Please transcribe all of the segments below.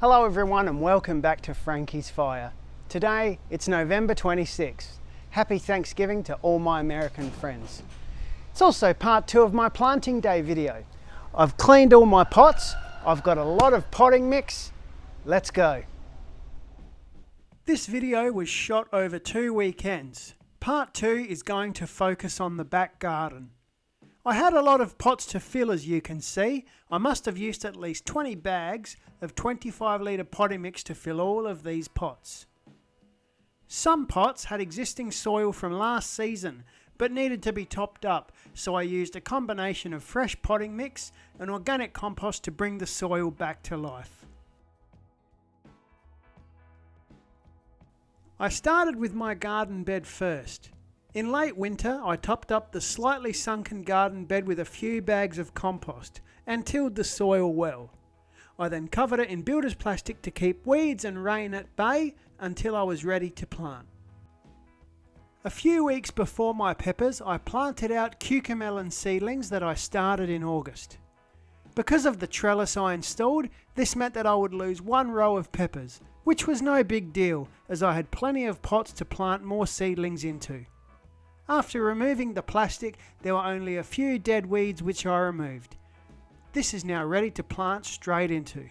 Hello everyone and welcome back to Frankie's Fire. Today it's November 26th. Happy Thanksgiving to all my American friends. It's also part 2 of my planting day video. I've cleaned all my pots, I've got a lot of potting mix. Let's go. This video was shot over 2 weekends. Part 2 is going to focus on the back garden. I had a lot of pots to fill, as you can see. I must have used at least 20 bags of 25 litre potting mix to fill all of these pots. Some pots had existing soil from last season but needed to be topped up, so I used a combination of fresh potting mix and organic compost to bring the soil back to life. I started with my garden bed first. In late winter, I topped up the slightly sunken garden bed with a few bags of compost and tilled the soil well. I then covered it in builder's plastic to keep weeds and rain at bay until I was ready to plant. A few weeks before my peppers, I planted out cucumber seedlings that I started in August. Because of the trellis I installed, this meant that I would lose one row of peppers, which was no big deal as I had plenty of pots to plant more seedlings into. After removing the plastic, there were only a few dead weeds which I removed. This is now ready to plant straight into.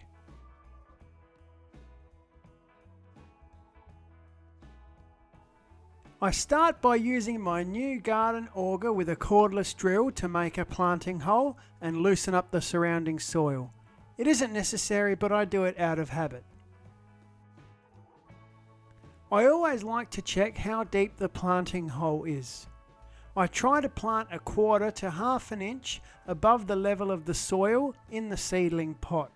I start by using my new garden auger with a cordless drill to make a planting hole and loosen up the surrounding soil. It isn't necessary, but I do it out of habit. I always like to check how deep the planting hole is. I try to plant 1/4 to 1/2 inch above the level of the soil in the seedling pot.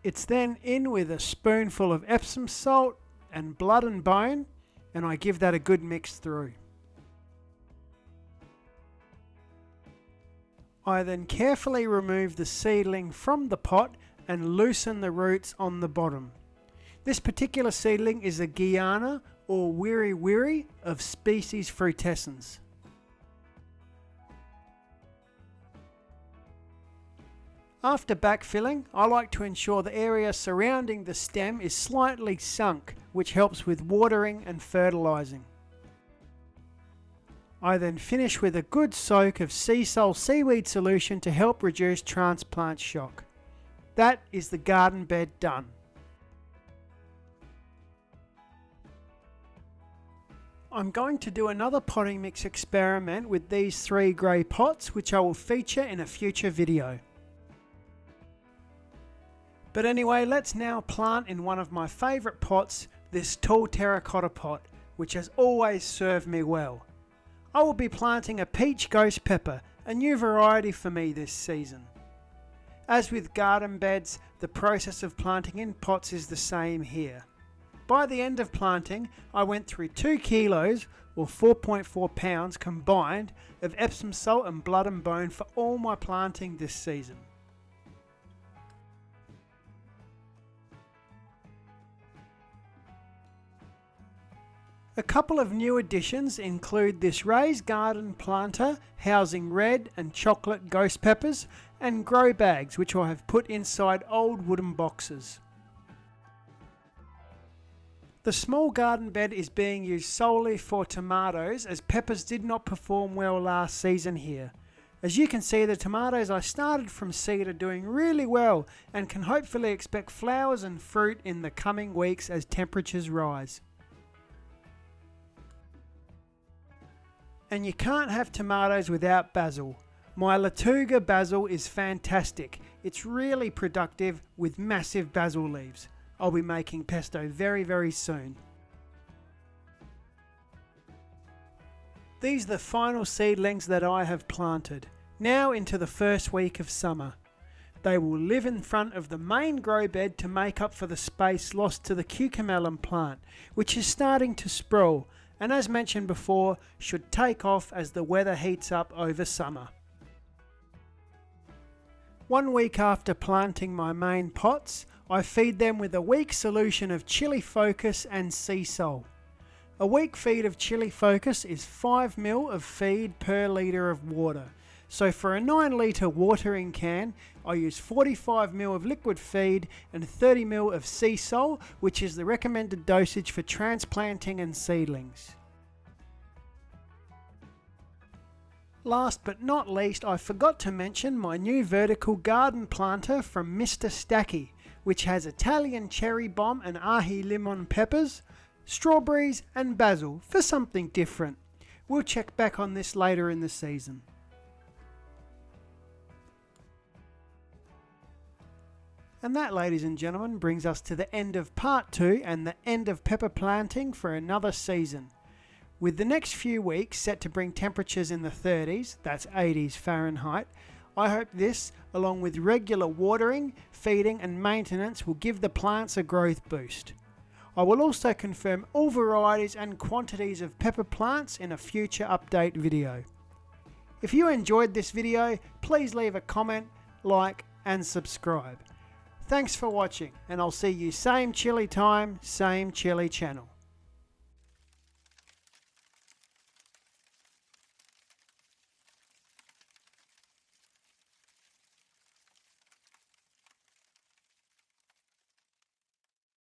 It's then in with a spoonful of Epsom salt and blood and bone, and I give that a good mix through. I then carefully remove the seedling from the pot and loosen the roots on the bottom. This particular seedling is a Guyana or wiri wiri of species frutescens. After backfilling, I like to ensure the area surrounding the stem is slightly sunk, which helps with watering and fertilising. I then finish with a good soak of sea salt seaweed solution to help reduce transplant shock. That is the garden bed done. I'm going to do another potting mix experiment with these 3 grey pots, which I will feature in a future video. But anyway, let's now plant in one of my favourite pots, this tall terracotta pot, which has always served me well. I will be planting a peach ghost pepper, a new variety for me this season. As with garden beds, the process of planting in pots is the same here. By the end of planting, I went through 2 kilos or 4.4 pounds combined of Epsom salt and blood and bone for all my planting this season. A couple of new additions include this raised garden planter housing red and chocolate ghost peppers and grow bags which I have put inside old wooden boxes. The small garden bed is being used solely for tomatoes as peppers did not perform well last season here. As you can see, the tomatoes I started from seed are doing really well and can hopefully expect flowers and fruit in the coming weeks as temperatures rise. And you can't have tomatoes without basil. My Latuga basil is fantastic. It's really productive with massive basil leaves. I'll be making pesto very soon. These are the final seedlings that I have planted. Now into the first week of summer. They will live in front of the main grow bed to make up for the space lost to the cucamelon plant, which is starting to sprawl, and as mentioned before, should take off as the weather heats up over summer. 1 week after planting my main pots, I feed them with a week solution of chili focus and sea salt. A week feed of chili focus is 5 ml of feed per litre of water, So for a 9 litre watering can, I use 45 ml of liquid feed and 30 ml of sea salt, which is the recommended dosage for transplanting and seedlings. Last but not least, I forgot to mention my new vertical garden planter from Mr. Stacky, which has Italian cherry bomb and ahi limon peppers, strawberries and basil for something different. We'll check back on this later in the season. And that, ladies and gentlemen, brings us to the end of part 2 and the end of pepper planting for another season. With the next few weeks set to bring temperatures in the 30s, that's 80s Fahrenheit, I hope this, along with regular watering, feeding and maintenance, will give the plants a growth boost. I will also confirm all varieties and quantities of pepper plants in a future update video. If you enjoyed this video, please leave a comment, like and subscribe. Thanks for watching, and I'll see you same chilli time, same chilli channel.